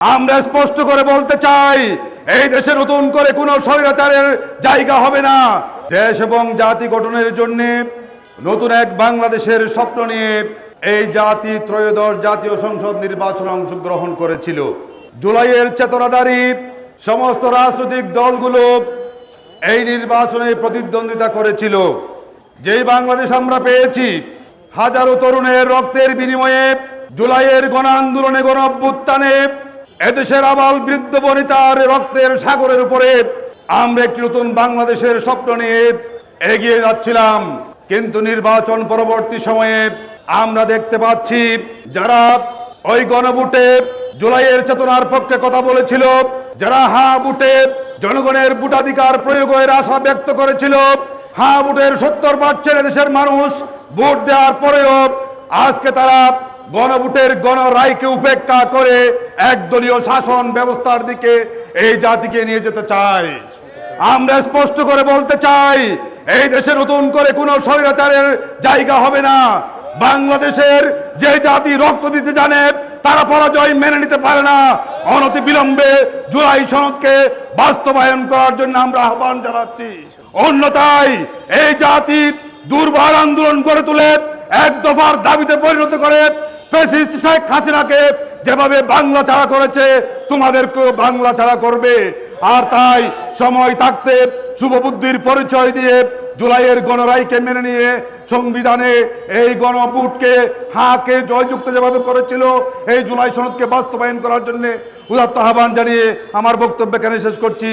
আমরা স্পষ্ট করে বলতে চাই, এই দেশে নতুন করে কোনো স্বৈরাচারের জায়গা হবে না। দেশ এবং জাতি গঠনের জন্য নতুন এক বাংলাদেশের স্বপ্ন নিয়ে এই জাতি ত্রয়োদশ জাতীয় সংসদ নির্বাচনে অংশগ্রহণ করেছিল। জুলাইয়ের চেতনাধারী সমস্ত রাজনৈতিক দলগুলো এই নির্বাচনে প্রতিদ্বন্দ্বিতা করেছিল। যেই বাংলাদেশ আমরা পেয়েছি, হাজারো তরুণের রক্তের বিনিময়ে, জুলাইয়ের গণ আন্দোলনে, গণ অভ্যুত্থানে এদেশের আবাল বৃদ্ধ বনিতার রক্তের সাগরের উপরে আমরা একটি নতুন বাংলাদেশের স্বপ্ন নিয়ে এগিয়ে যাচ্ছিলাম। কিন্তু নির্বাচন পরবর্তী সময়ে আমরা দেখতে পাচ্ছি, যারা ওই গণভোটে জুলাইয়ের চেতনার পক্ষে কথা বলেছিল, যারা হ্যাঁ ভোটে জনগণের ভোটাধিকার প্রয়োগের আশা ব্যক্ত করেছিল, হ্যাঁ ভোটের 70% দেশের মানুষ ভোট দেওয়ার পরেও আজকে তারা গণভোটের গণরায়কে উপেক্ষা করে একদলীয় শাসন ব্যবস্থার দিকে এই জাতিকে নিয়ে যেতে চায়। আমরা স্পষ্ট করে বলতে চাই, এই দেশে নতুন করে কোনো স্বৈরাচারের জায়গা হবে না। বাংলাদেশের যে জাতি রক্ত দিতে জানে, তারা পরাজয় মেনে নিতে পারে না। অনতি বিলম্বে জুলাই সনদকে বাস্তবায়ন করার জন্য আমরা আহ্বান জানাচ্ছি। অন্যথায় এই জাতি দুর্বার আন্দোলন গড়ে তুলে এক দফার দাবিতে পরিণত করে ফ্যাসিস্ট শেখ হাসিনাকে যেভাবে বাংলা ছাড়া করেছে, তোমাদেরকেও বাংলা ছাড়া করবে। আর তাই সময় থাকতে শুভবুদ্ধির পরিচয় দিয়ে জুলাইয়ের গণরায়কে মেনে নিয়ে সংবিধানে এই গণভোটকে হাকে জয়যুক্ত যেভাবে করেছিল, এই জুলাই সনদকে বাস্তবায়ন করার জন্য উদাত্ত আহ্বান জানিয়ে আমার বক্তব্য এখানে শেষ করছি।